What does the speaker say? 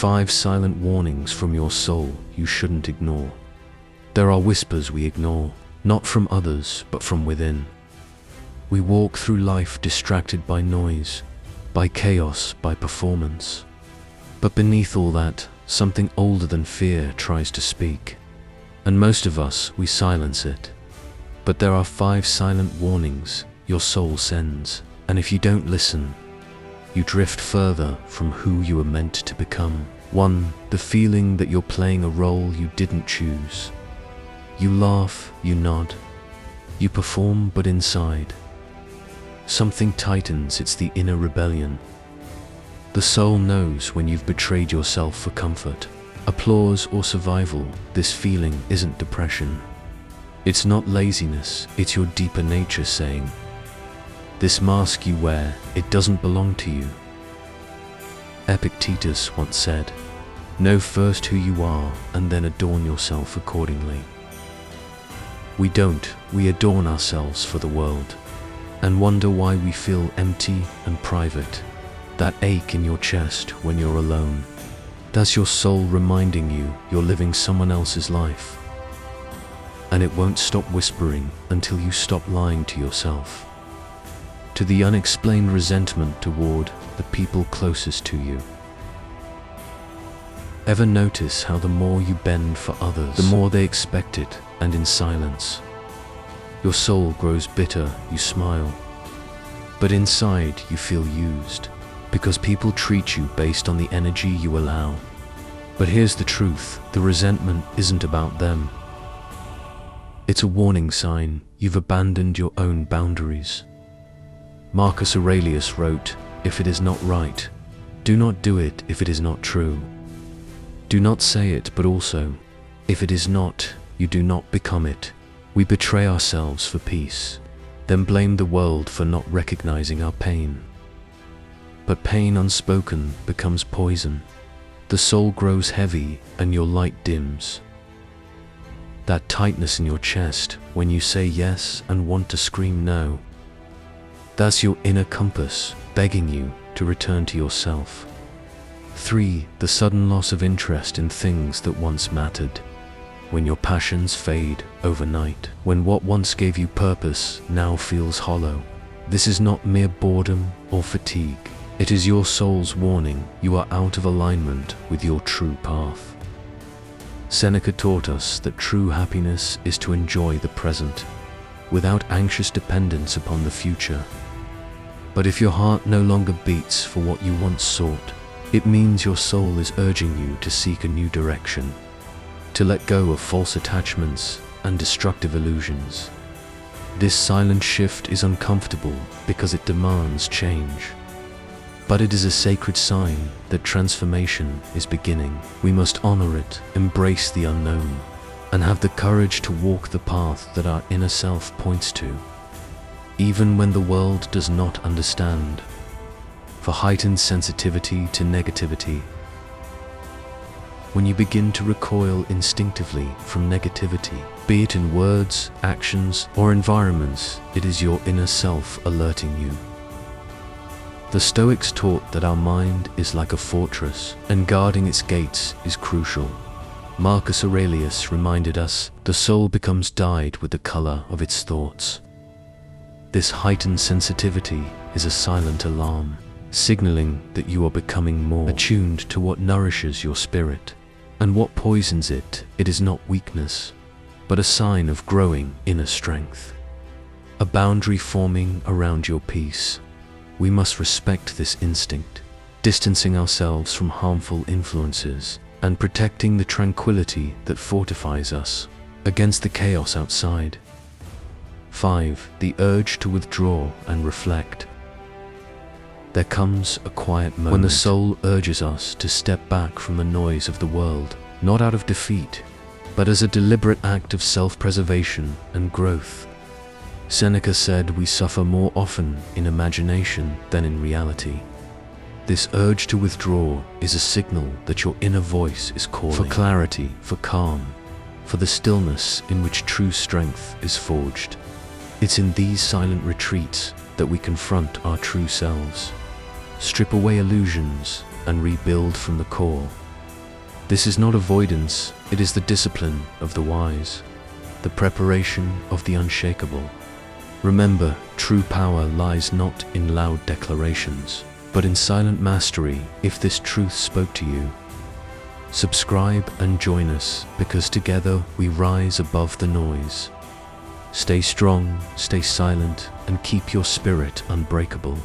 5 silent warnings from your soul you shouldn't ignore. There are whispers we ignore, not from others, but from within. We walk through life distracted by noise, by chaos, by performance. But beneath all that, something older than fear tries to speak. And most of us, we silence it. But there are 5 silent warnings your soul sends, and if you don't listen, you drift further from who you were meant to become. 1. The feeling that you're playing a role you didn't choose. You laugh, you nod, you perform, but inside, something tightens. It's the inner rebellion. The soul knows when you've betrayed yourself for comfort, applause, or survival. This feeling isn't depression. It's not laziness, it's your deeper nature saying, this mask you wear, it doesn't belong to you. Epictetus once said, know first who you are and then adorn yourself accordingly. We don't, we adorn ourselves for the world, and wonder why we feel empty and private. That ache in your chest when you're alone, that's your soul reminding you you're living someone else's life. And it won't stop whispering until you stop lying to yourself. To the unexplained resentment toward the people closest to you. Ever notice how the more you bend for others, the more they expect it, and in silence, your soul grows bitter, you smile, but inside you feel used, because people treat you based on the energy you allow. But here's the truth, the resentment isn't about them. It's a warning sign you've abandoned your own boundaries. Marcus Aurelius wrote, if it is not right, do not do it. If it is not true, do not say it. But also, if it is not, you do not become it. We betray ourselves for peace, then blame the world for not recognizing our pain. But pain unspoken becomes poison. The soul grows heavy and your light dims. That tightness in your chest when you say yes and want to scream no. That's your inner compass begging you to return to yourself. 3. The sudden loss of interest in things that once mattered. When your passions fade overnight, when what once gave you purpose now feels hollow. This is not mere boredom or fatigue. It is your soul's warning you are out of alignment with your true path. Seneca taught us that true happiness is to enjoy the present, without anxious dependence upon the future. But if your heart no longer beats for what you once sought, it means your soul is urging you to seek a new direction, to let go of false attachments and destructive illusions. This silent shift is uncomfortable because it demands change. But it is a sacred sign that transformation is beginning. We must honor it, embrace the unknown, and have the courage to walk the path that our inner self points to, even when the world does not understand. For heightened sensitivity to negativity. When you begin to recoil instinctively from negativity, be it in words, actions, or environments, it is your inner self alerting you. The Stoics taught that our mind is like a fortress, and guarding its gates is crucial. Marcus Aurelius reminded us, the soul becomes dyed with the color of its thoughts. This heightened sensitivity is a silent alarm, signaling that you are becoming more attuned to what nourishes your spirit, and what poisons it. It is not weakness, but a sign of growing inner strength, a boundary forming around your peace. We must respect this instinct, distancing ourselves from harmful influences and protecting the tranquility that fortifies us against the chaos outside. 5. The urge to withdraw and reflect. There comes a quiet moment when the soul urges us to step back from the noise of the world, not out of defeat, but as a deliberate act of self-preservation and growth. Seneca said we suffer more often in imagination than in reality. This urge to withdraw is a signal that your inner voice is calling for clarity, for calm, for the stillness in which true strength is forged. It's in these silent retreats that we confront our true selves, strip away illusions, and rebuild from the core. This is not avoidance, it is the discipline of the wise, the preparation of the unshakable. Remember, true power lies not in loud declarations, but in silent mastery. If this truth spoke to you, subscribe and join us, because together we rise above the noise. Stay strong, stay silent, and keep your spirit unbreakable.